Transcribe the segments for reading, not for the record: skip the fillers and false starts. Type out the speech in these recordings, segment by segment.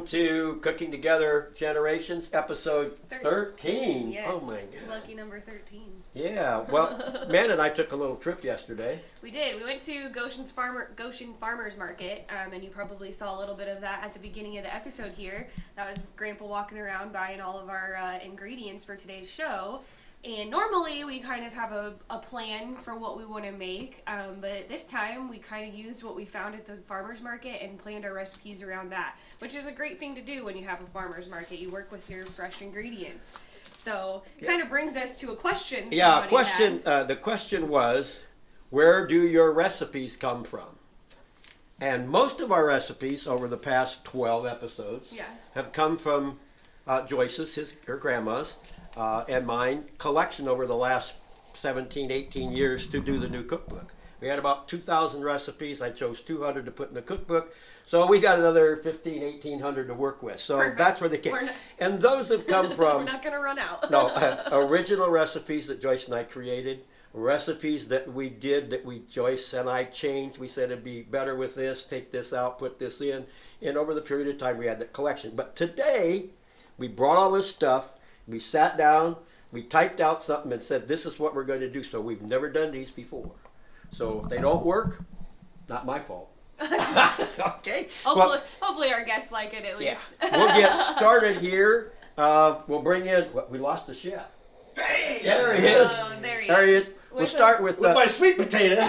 welcome to Cooking Together Generations, episode 13. Yes, Oh my God. Lucky number 13. Yeah, well, Man and I took a little trip yesterday. We did. We went to Goshen Farmers Market, and you probably saw a little bit of that at the beginning of the episode here. That was Grandpa walking around buying all of our ingredients for today's show. And normally we kind of have a plan for what we want to make, but this time we kind of used what we found at the farmer's market and planned our recipes around that, which is a great thing to do when you have a farmer's market. You work with your fresh ingredients. So it kind of brings us to a question. Yeah, the question was, where do your recipes come from? And most of our recipes over the past 12 episodes have come from Joyce's, her grandma's, and mine collection over the last 17, 18 years to do the new cookbook. We had about 2,000 recipes. I chose 200 to put in the cookbook. So we got another 1,500, 1,800 to work with. So Perfect. That's where they came. And those have come from... We're not going to run out. Original recipes that Joyce and I created, recipes that we did that Joyce and I changed. We said it'd be better with this, take this out, put this in. And over the period of time we had that collection. But today, we brought all this stuff. We sat down, we typed out something and said, this is what we're going to do. So we've never done these before. So if they don't work, not my fault. Okay? Hopefully our guests like it at least. Yeah. We'll get started here. We'll bring in, we lost the chef. Hey! There he is. Oh, there he is. We'll start with my sweet potato.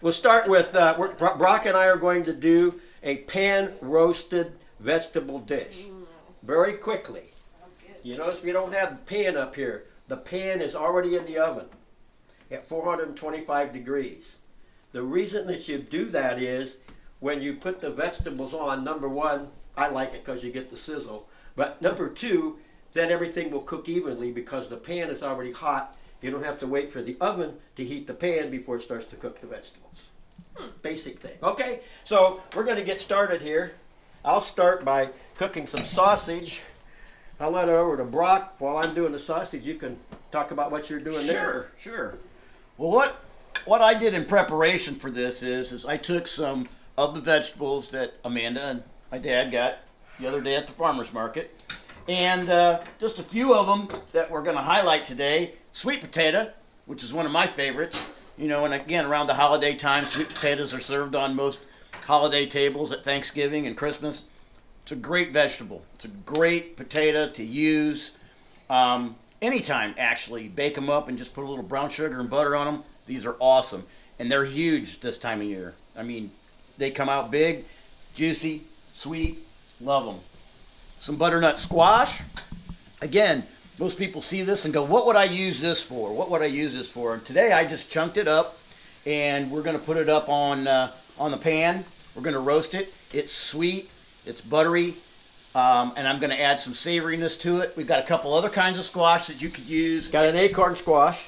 We'll start with, Brock and I are going to do a pan-roasted vegetable dish. Very quickly. You notice we don't have the pan up here. The pan is already in the oven at 425 degrees. The reason that you do that is when you put the vegetables on, number one, I like it because you get the sizzle. But number two, then everything will cook evenly because the pan is already hot. You don't have to wait for the oven to heat the pan before it starts to cook the vegetables. Basic thing. Okay, so we're going to get started here. I'll start by cooking some sausage. I'll let it over to Brock. While I'm doing the sausage, you can talk about what you're doing there. Sure. Well, what I did in preparation for this is I took some of the vegetables that Amanda and my dad got the other day at the farmer's market, and just a few of them that we're going to highlight today. Sweet potato, which is one of my favorites. You know, and again, around the holiday time, sweet potatoes are served on most holiday tables at Thanksgiving and Christmas. It's a great vegetable. It's a great potato to use anytime, actually. Bake them up and just put a little brown sugar and butter on them. These are awesome. And they're huge this time of year. I mean, they come out big, juicy, sweet. Love them. Some butternut squash. Again, most people see this and go, what would I use this for? What would I use this for? And today I just chunked it up, and we're going to put it up on the pan. We're going to roast it. It's sweet. It's buttery, and I'm going to add some savoriness to it. We've got a couple other kinds of squash that you could use. Got an acorn squash,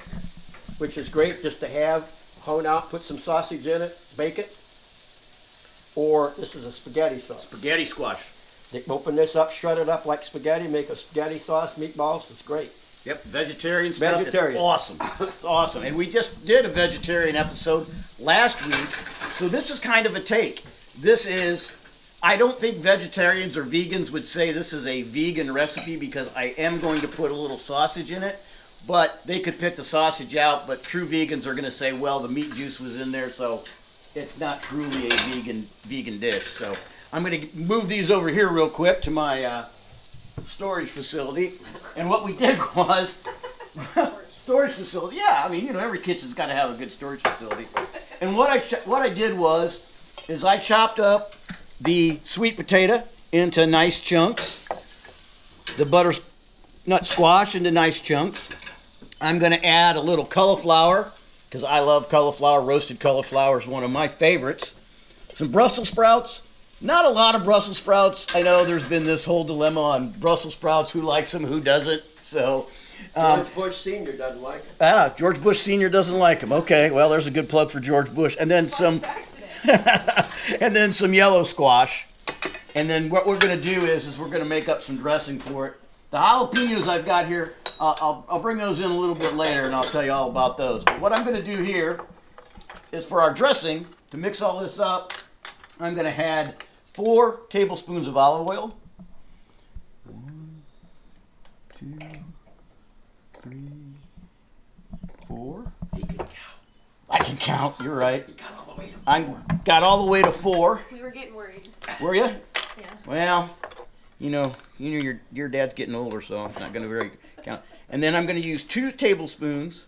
which is great just to have, hone out, put some sausage in it, bake it. Or this is a spaghetti sauce. Spaghetti squash. Open this up, shred it up like spaghetti, make a spaghetti sauce, meatballs. It's great. Yep, vegetarian stuff. Vegetarian. It's awesome. It's awesome. And we just did a vegetarian episode last week, so this is kind of a take. This is... I don't think vegetarians or vegans would say this is a vegan recipe because I am going to put a little sausage in it, but they could pick the sausage out, but true vegans are going to say, well, the meat juice was in there, so it's not truly a vegan dish. So I'm going to move these over here real quick to my storage facility. And what we did was, storage facility, yeah, I mean, you know, every kitchen's got to have a good storage facility. And what I did was, I chopped up the sweet potato into nice chunks, the butternut squash into nice chunks. I'm going to add a little cauliflower because I love cauliflower. Roasted cauliflower is one of my favorites. Some Brussels sprouts. Not a lot of Brussels sprouts. I know there's been this whole dilemma on Brussels sprouts, who likes them, who doesn't. So George Bush Sr. doesn't like them. George Bush Sr. doesn't like them. Okay, well, there's a good plug for George Bush. And then some... and then some yellow squash. And then what we're going to do is we're going to make up some dressing for it. The jalapenos I've got here, I'll bring those in a little bit later and I'll tell you all about those. But what I'm going to do here is for our dressing, to mix all this up, I'm going to add 4 tablespoons of olive oil. 2, 3, 4. He can count. I can count. You're right. He got all the way to I got all the way to 4. We were getting worried. Were you? Yeah. Well, your dad's getting older, so I'm not going to very count. And then I'm going to use 2 tablespoons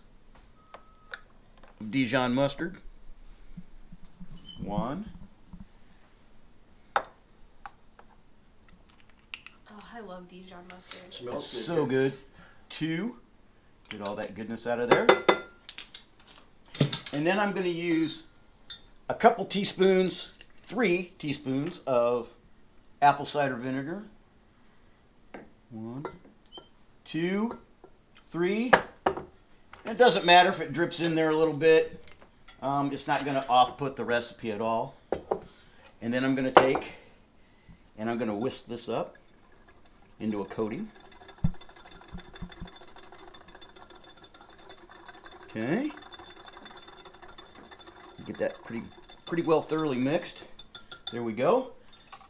of Dijon mustard. 1. Oh, I love Dijon mustard. Smells good. So good. 2. Get all that goodness out of there. And then I'm going to use a couple teaspoons, 3 teaspoons of apple cider vinegar. 1, 2, 3. And it doesn't matter if it drips in there a little bit. It's not going to off-put the recipe at all. And then I'm going to take and I'm going to whisk this up into a coating. Okay. Get that pretty well thoroughly mixed. There we go.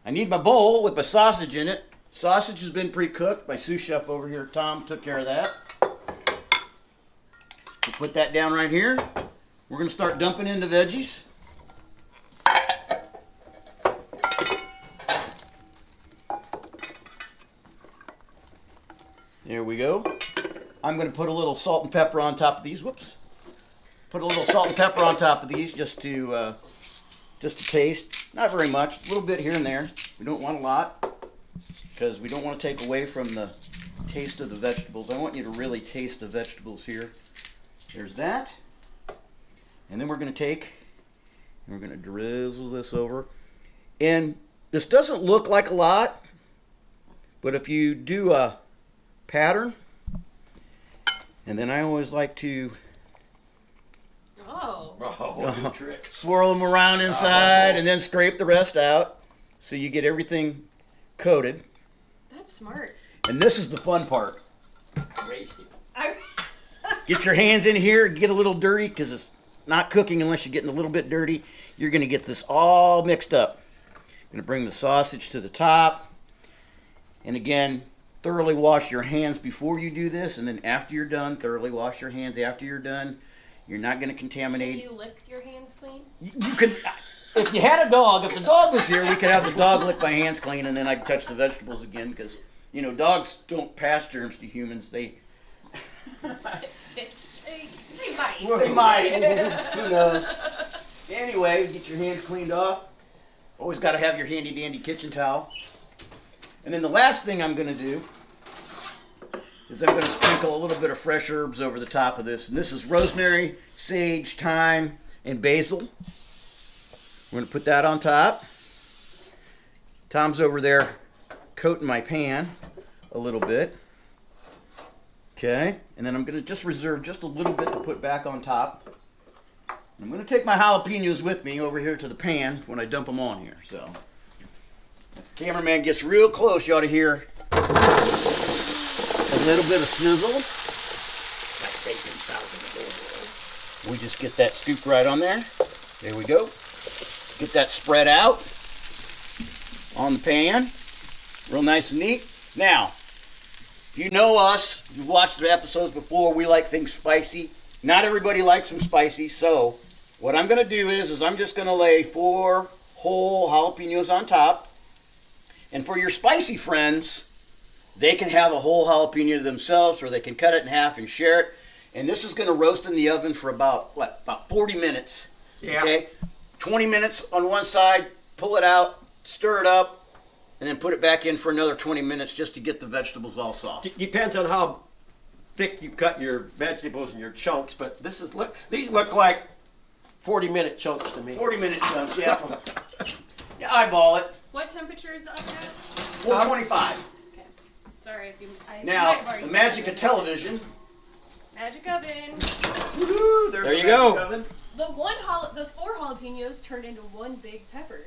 I need my bowl with my sausage in it. Sausage has been pre-cooked. My sous chef over here, Tom, took care of that. We'll put that down right here. We're going to start dumping in the veggies. There we go. I'm going to put a little salt and pepper on top of these. Whoops. Put a little salt and pepper on top of these just to taste. Not very much. A little bit here and there. We don't want a lot because we don't want to take away from the taste of the vegetables. I want you to really taste the vegetables here. There's that. And then we're going to take and we're going to drizzle this over. And this doesn't look like a lot, but if you do a pattern, and then I always like to good trick. swirl them around inside and then scrape the rest out so you get everything coated. That's smart. And this is the fun part. Crazy. Get your hands in here, get a little dirty because it's not cooking unless you're getting a little bit dirty. You're going to get this all mixed up. I'm going to bring the sausage to the top. And again, thoroughly wash your hands before you do this, and then after you're done, thoroughly wash your hands after you're done. You're not going to contaminate. Can you lick your hands clean? You could, if you had a dog, if the dog was here, we could have the dog lick my hands clean, and then I'd touch the vegetables again, because, dogs don't pass germs to humans. They might. They might. Who knows? Anyway, get your hands cleaned off. Always got to have your handy dandy kitchen towel. And then the last thing I'm going to do is I'm going to sprinkle a little bit of fresh herbs over the top of this. And this is rosemary, sage, thyme, and basil. We're going to put that on top. Tom's over there coating my pan a little bit. Okay, and then I'm going to just reserve just a little bit to put back on top. I'm going to take my jalapenos with me over here to the pan when I dump them on here. So, if the cameraman gets real close, you ought to hear a little bit of sizzle. That bacon sounds in the bowl. We just get that scoop right on there. There we go. Get that spread out on the pan. Real nice and neat. Now, you know us, you've watched the episodes before, we like things spicy. Not everybody likes them spicy, so what I'm going to do is I'm just going to lay 4 whole jalapenos on top. And for your spicy friends, they can have a whole jalapeno themselves, or they can cut it in half and share it. And this is going to roast in the oven for about 40 minutes. Yeah. Okay? 20 minutes on one side, pull it out, stir it up, and then put it back in for another 20 minutes just to get the vegetables all soft. Depends on how thick you cut your vegetables and your chunks, but these look like 40-minute chunks to me. 40-minute chunks, yeah. Yeah, eyeball it. What temperature is the oven at? 425. Okay. Sorry if you. I might have Now, already the said magic that. of television. Magic oven. Woo-hoo, there's There the you magic go. oven. The 4 jalapenos turned into one big pepper.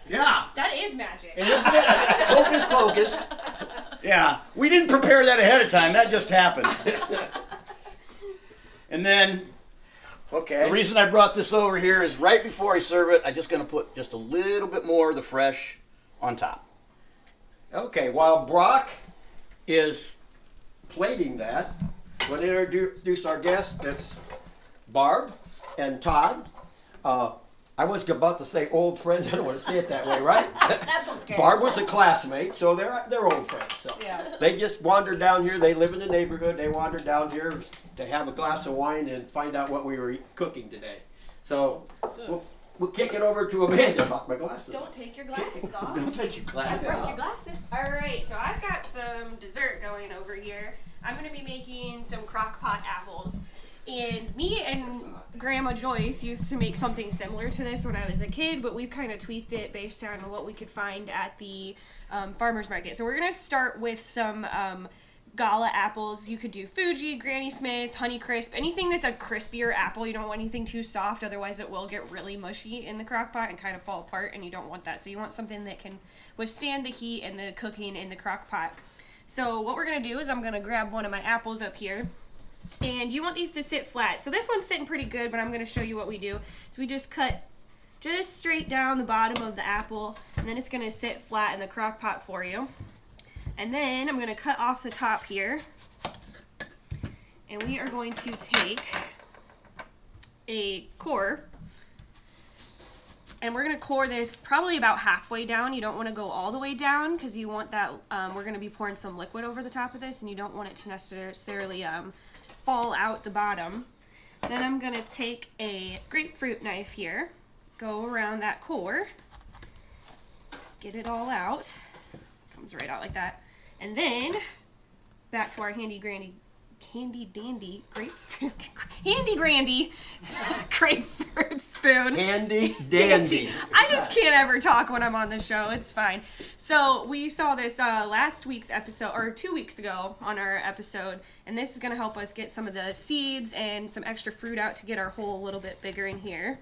Yeah. That is magic. And isn't it? Hocus pocus. Yeah. We didn't prepare that ahead of time. That just happened. And then, Okay. the reason I brought this over here is right before I serve it, I'm just going to put just a little bit more of the fresh on top. Okay, while Brock is plating that, we're going to introduce our guests. It's Barb and Todd. I was about to say old friends. I don't want to say it that way, right? That's okay. Barb was a classmate, so they're old friends. So Yeah. they just wandered down here. They live in the neighborhood. They wandered down here to have a glass of wine and find out what we were cooking today. So we'll kick it over to Amanda about my glasses. Don't take your glasses off. Don't take your I glasses broke your off. glasses. All right, so I've got some dessert going over here. I'm going to be making some crock pot apples. And me and Grandma Joyce used to make something similar to this when I was a kid, but we've kind of tweaked it based on what we could find at the farmer's market. So we're going to start with some Gala apples. You could do Fuji, Granny Smith, Honeycrisp, anything that's a crispier apple. You don't want anything too soft, otherwise it will get really mushy in the crock pot and kind of fall apart, and you don't want that. So you want something that can withstand the heat and the cooking in the crock pot. So what we're going to do is I'm going to grab one of my apples up here. And you want these to sit flat. So this one's sitting pretty good, but I'm going to show you what we do. So we just cut just straight down the bottom of the apple, and then it's going to sit flat in the crock pot for you. And then I'm going to cut off the top here. And we are going to take a core. And we're going to core this probably about halfway down. You don't want to go all the way down because you want that, we're going to be pouring some liquid over the top of this, and you don't want it to necessarily fall out the bottom. Then I'm going to take a grapefruit knife here, go around that core, get it all out. Comes right out like that. And then back to our handy dandy grapefruit spoon. Handy dandy. I just can't ever talk when I'm on the show. It's fine. So we saw this last week's episode, or 2 weeks ago on our episode, and this is going to help us get some of the seeds and some extra fruit out to get our hole a little bit bigger in here.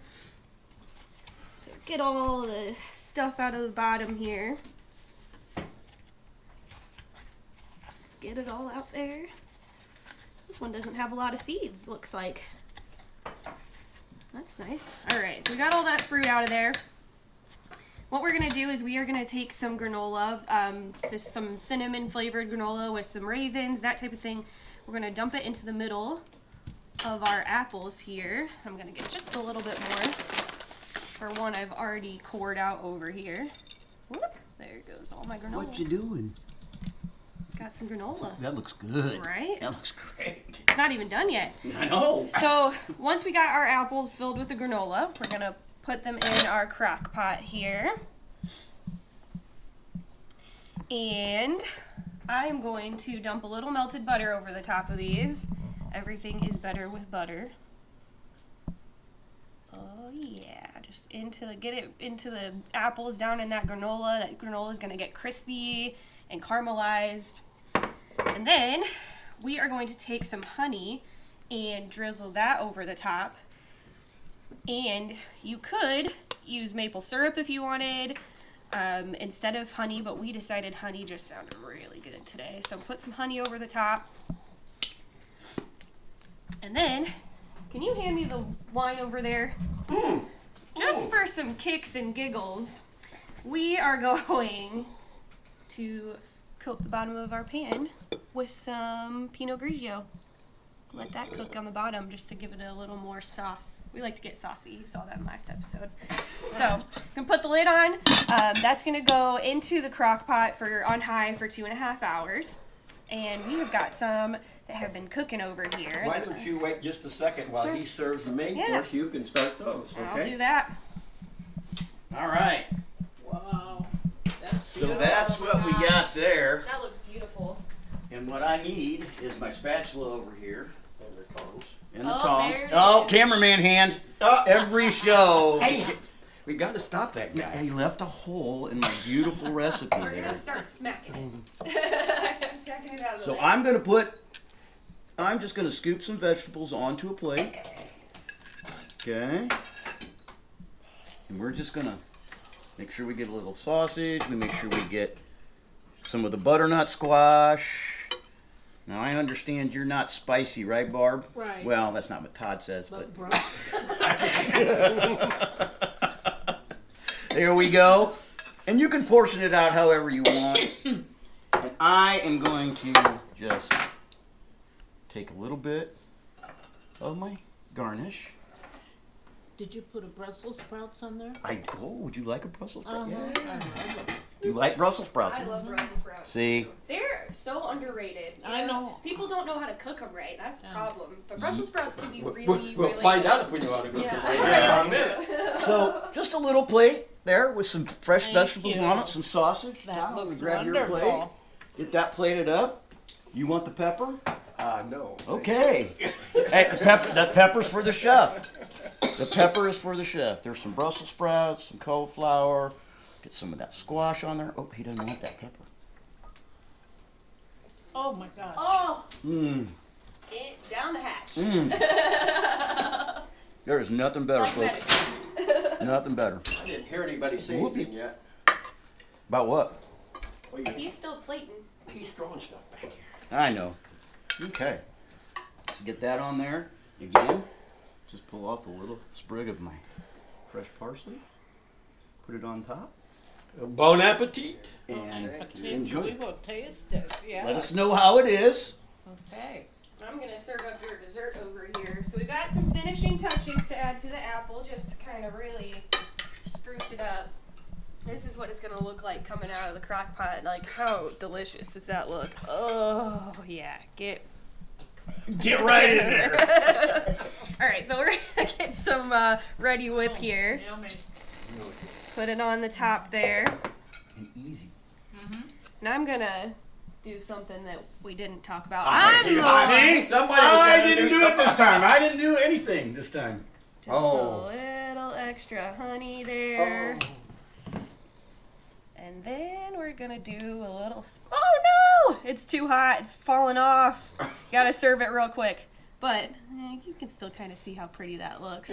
So get all the stuff out of the bottom here. Get it all out there. This one doesn't have a lot of seeds, looks like. That's nice. Alright, so we got all that fruit out of there. What we're going to do is we are going to take some granola, just some cinnamon flavored granola with some raisins, that type of thing. We're going to dump it into the middle of our apples here. I'm going to get just a little bit more for one I've already cored out over here. Whoop, there goes all my granola. What you doing? Got some granola. That looks good. Right? That looks great. It's not even done yet. I know. So once we got our apples filled with the granola, we're gonna put them in our crock pot here. And I'm going to dump a little melted butter over the top of these. Everything is better with butter. Oh yeah, just get it into the apples down in that granola. That granola is gonna get crispy and caramelized. And then we are going to take some honey and drizzle that over the top. And you could use maple syrup if you wanted instead of honey, but we decided honey just sounded really good today. So put some honey over the top. And then, can you hand me the wine over there? Just for some kicks and giggles, we are going to coat the bottom of our pan with some Pinot Grigio. Let that cook on the bottom just to give it a little more sauce. We like to get saucy. You saw that in last episode. So, you can put the lid on. That's going to go into the crock pot on high for 2.5 hours. And we have got some that have been cooking over here. Why don't you wait just a second while he serves the main course? You can start those, okay? I'll do that. All right. Wow. So that's what we got there. That looks beautiful. And what I need is my spatula over here. And the tongs. And the Oh, tongs. there it Oh, is. cameraman hand. Every show. Hey, we got to stop that guy. He left a hole in my beautiful recipe We're going there. to start smacking it. Smacking it out of the So way. I'm just going to scoop some vegetables onto a plate. Okay. And we're just going to make sure we get a little sausage. We make sure we get some of the butternut squash. Now, I understand you're not spicy, right, Barb? Right. Well, that's not what Todd says, but... There we go. And you can portion it out however you want. And I am going to just take a little bit of my garnish. Did you put a Brussels sprouts on there? Would you like a Brussels sprout? Yeah. You like Brussels sprouts? I love Brussels sprouts. See? They're so underrated. I know. People don't know how to cook them right. That's the problem. But Brussels sprouts can be really, We'll really find good. out if we know how to go. Yeah. So, just a little plate there with some fresh Thank vegetables you. on it, some sausage. That Tom, looks grab your wonderful. plate. Get that plated up. You want the pepper? No. Okay. Hey, that pepper's for the chef. The pepper is for the chef. There's some Brussels sprouts, some cauliflower. Get some of that squash on there. Oh, he doesn't want that pepper. Oh my God. Oh, Mmm. down the hatch. Mmm. There is nothing better, Like folks. medicine. Nothing better. I didn't hear anybody say Whoopee. anything yet. About what? Well, He's still plating. he's throwing stuff back here. I know. Okay. Let's get that on there. Again, just pull off a little sprig of my fresh parsley. Put it on top. Bon appetit. And We enjoy. will taste it. Yeah. Let us know how it is. Okay. I'm gonna serve up your dessert over here. So we got some finishing touches to add to the apple, just to kind of really spruce it up. This is what it's gonna look like coming out of the crock pot. Like, how delicious does that look? Oh yeah, get right in there. All right, so we're gonna get some ready whip here. Yummy. Put it on the top there. Easy. Now I'm gonna do something that we didn't talk about. See? Somebody was I gonna didn't do it this time. I didn't do anything this time. Just Oh. a little extra honey there. And then we're gonna do a little. Oh no! It's too hot. It's falling off. Gotta serve it real quick. But you can still kind of see how pretty that looks.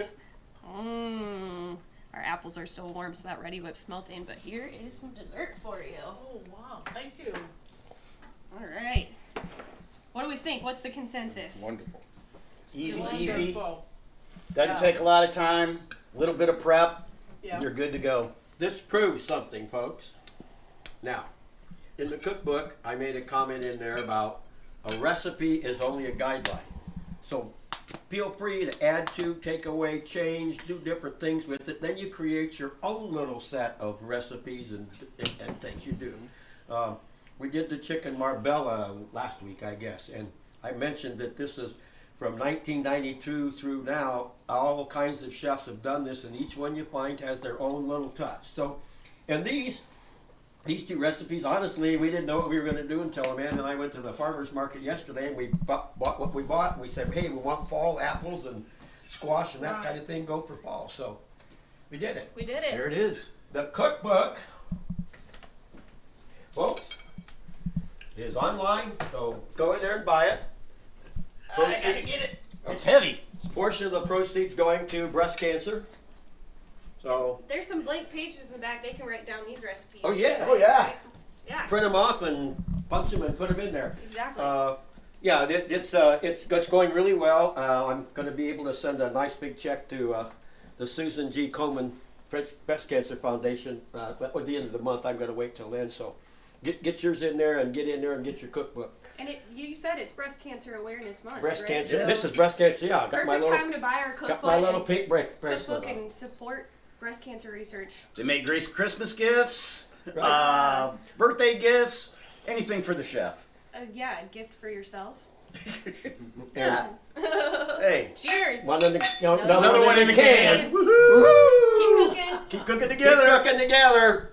Mmm. Our apples are still warm, so that ready whip's melting. But here is some dessert for you. Oh wow. Thank you. All right. What do we think? What's the consensus? Wonderful. Easy, Wonderful. easy. Doesn't take a lot of time. A little bit of prep. Yeah. You're good to go. This proves something, folks. Now, in the cookbook, I made a comment in there about a recipe is only a guideline. So feel free to add to, take away, change, do different things with it. Then you create your own little set of recipes and things you do. We did the chicken marbella last week, I guess, and I mentioned that this is from 1992 through now. All kinds of chefs have done this, and each one you find has their own little touch. So, and these two recipes, honestly, we didn't know what we were going to do until Amanda and I went to the farmer's market yesterday, and we bought what we bought, and we said, hey, we want fall apples and squash and that kind of thing, go for fall. So we did it. We did it. There it is. The cookbook, folks, is online, so go in there and buy it. I gotta get it. It's heavy. Portion of the proceeds going to breast cancer. So There's some blank pages in the back. They can write down these recipes. Oh, yeah. Oh, yeah. Yeah. print them off and punch them and put them in there. Exactly. Yeah, it's going really well. I'm going to be able to send a nice big check to the Susan G. Komen Breast Cancer Foundation. At the end of the month, I'm going to wait till then. So get yours in there and get your cookbook. And you said it's Breast Cancer Awareness Month. Breast right? cancer. So This is breast cancer. Yeah, I got my perfect little time to buy our got my little cookbook. pink bracelet Cookbook on. and support breast cancer research. They make great Christmas gifts, Right. birthday gifts, anything for the chef. Yeah, a gift for yourself. Yeah. Hey, Cheers. One in the, Another another one in the can. Keep Woohoo! cooking. Keep cooking Keep together. cooking together.